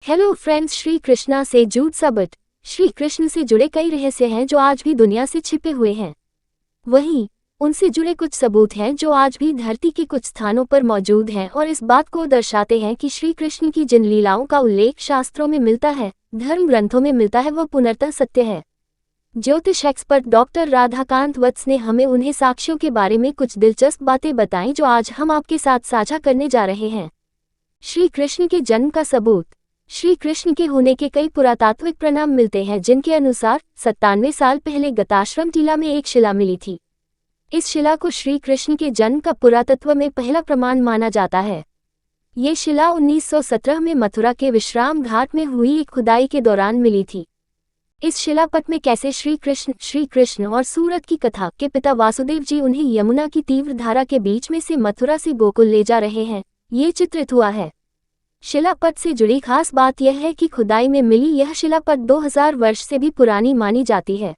Hello friends, Shri Krishna से जूड सबट। श्री कृष्ण से जुड़े कई रहस्य हैं जो आज भी दुनिया से छिपे हुए हैं। वहीं उनसे जुड़े कुछ सबूत हैं जो आज भी धरती के कुछ स्थानों पर मौजूद हैं और इस बात को दर्शाते हैं कि श्री कृष्ण की जिन लीलाओं का उल्लेख शास्त्रों में मिलता है, धर्म ग्रंथों में मिलता है, वह पूर्णतः सत्य है। ज्योतिष एक्सपर्ट डॉक्टर राधाकांत वत्स ने हमें उन्हें साक्ष्यों के बारे में कुछ दिलचस्प बातें बताईं जो आज हम आपके साथ साझा करने जा रहे हैं। श्री कृष्ण के जन्म का सबूत। श्री कृष्ण के होने के कई पुरातात्विक प्रमाण मिलते हैं जिनके अनुसार 97 साल पहले गताश्रम टीला में एक शिला मिली थी। इस शिला को श्री कृष्ण के जन्म का पुरातत्व में पहला प्रमाण माना जाता है। ये शिला 1917 में मथुरा के विश्राम घाट में हुई एक खुदाई के दौरान मिली थी। इस शिलापट में कैसे श्री कृष्ण और सूरत की कथा के पिता वासुदेव जी उन्हें यमुना की तीव्र धारा के बीच में से मथुरा से गोकुल ले जा रहे हैं, ये चित्रित हुआ है। शिलापट से जुड़ी खास बात यह है कि खुदाई में मिली यह शिलापट 2000 वर्ष से भी पुरानी मानी जाती है।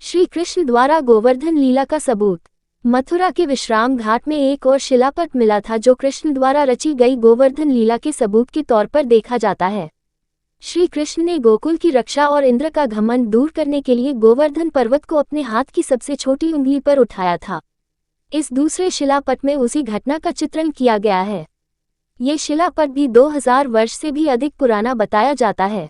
श्री कृष्ण द्वारा गोवर्धन लीला का सबूत। मथुरा के विश्राम घाट में एक और शिलापट मिला था जो कृष्ण द्वारा रची गई गोवर्धन लीला के सबूत के तौर पर देखा जाता है। श्री कृष्ण ने गोकुल की रक्षा और इंद्र का घमंड दूर करने के लिए गोवर्धन पर्वत को अपने हाथ की सबसे छोटी उंगली पर उठाया था। इस दूसरे शिलापट में उसी घटना का चित्रण किया गया है। ये शिलापट भी 2000 वर्ष से भी अधिक पुराना बताया जाता है।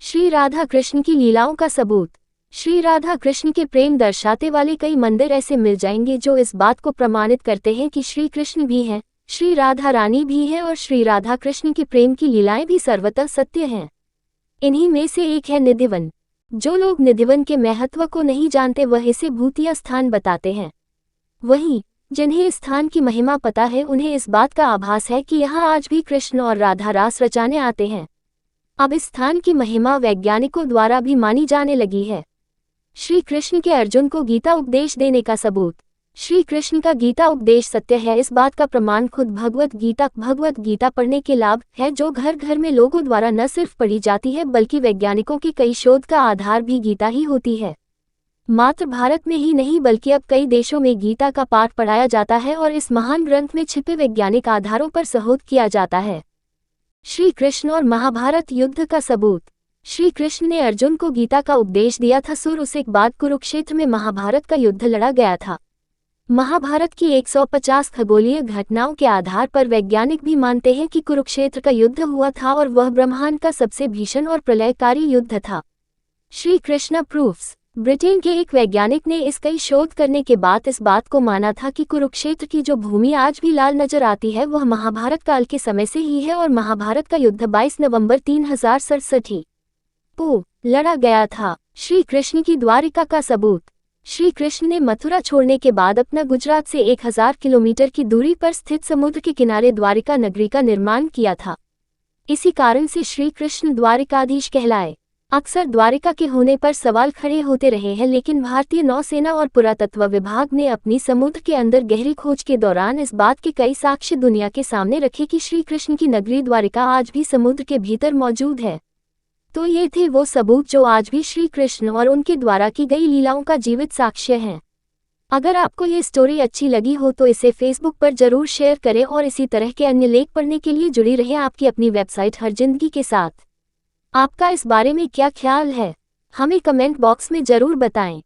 श्री राधा कृष्ण की लीलाओं का सबूत। श्री राधा कृष्ण के प्रेम दर्शाते वाले कई मंदिर ऐसे मिल जाएंगे जो इस बात को प्रमाणित करते हैं कि श्री कृष्ण भी हैं, श्री राधा रानी भी हैं और श्री राधा कृष्ण के प्रेम की लीलाएं भी सर्वतः सत्य हैं। इन्हीं में से एक है निधिवन। जो लोग निधिवन के महत्व को नहीं जानते वह इसे भूतिया स्थान बताते हैं। वहीं जिन्हें इस स्थान की महिमा पता है उन्हें इस बात का आभास है कि यहाँ आज भी कृष्ण और राधा रास रचाने आते हैं। अब इस स्थान की महिमा वैज्ञानिकों द्वारा भी मानी जाने लगी है। श्री कृष्ण के अर्जुन को गीता उपदेश देने का सबूत। श्री कृष्ण का गीता उपदेश सत्य है, इस बात का प्रमाण खुद भगवत गीता पढ़ने के लाभ है जो घर घर में लोगों द्वारा न सिर्फ पढ़ी जाती है बल्कि वैज्ञानिकों के कई शोध का आधार भी गीता ही होती है। मात्र भारत में ही नहीं बल्कि अब कई देशों में गीता का पाठ पढ़ाया जाता है और इस महान ग्रंथ में छिपे वैज्ञानिक आधारों पर शोध किया जाता है। श्री कृष्ण और महाभारत युद्ध का सबूत। श्री कृष्ण ने अर्जुन को गीता का उपदेश दिया था। उसके बाद कुरुक्षेत्र में महाभारत का युद्ध लड़ा गया था। महाभारत की 150 खगोलीय घटनाओं के आधार पर वैज्ञानिक भी मानते हैं कि कुरुक्षेत्र का युद्ध हुआ था और वह ब्रह्मांड का सबसे भीषण और प्रलयकारी युद्ध था। श्री कृष्ण प्रूफ्स। ब्रिटेन के एक वैज्ञानिक ने इस कई शोध करने के बाद इस बात को माना था कि कुरुक्षेत्र की जो भूमि आज भी लाल नजर आती है वह महाभारत काल के समय से ही है और महाभारत का युद्ध 22 नवंबर 3067 को लड़ा गया था। श्री कृष्ण की द्वारिका का सबूत। श्री कृष्ण ने मथुरा छोड़ने के बाद अपना गुजरात से 1000 किलोमीटर की दूरी पर स्थित समुद्र के किनारे द्वारिका नगरी का निर्माण किया था। इसी कारण से श्री कृष्ण द्वारिकाधीश कहलाए। अक्सर द्वारिका के होने पर सवाल खड़े होते रहे हैं, लेकिन भारतीय नौसेना और पुरातत्व विभाग ने अपनी समुद्र के अंदर गहरी खोज के दौरान इस बात के कई साक्ष्य दुनिया के सामने रखे कि श्री कृष्ण की नगरी द्वारिका आज भी समुद्र के भीतर मौजूद है। तो ये थे वो सबूत जो आज भी श्री कृष्ण और उनके द्वारा की गई लीलाओं का जीवित साक्ष्य हैं। अगर आपको ये स्टोरी अच्छी लगी हो तो इसे फेसबुक पर जरूर शेयर करें और इसी तरह के अन्य लेख पढ़ने के लिए जुड़ी रहें आपकी अपनी वेबसाइट हर जिंदगी के साथ। आपका इस बारे में क्या ख्याल है, हमें कमेंट बॉक्स में जरूर बताएं।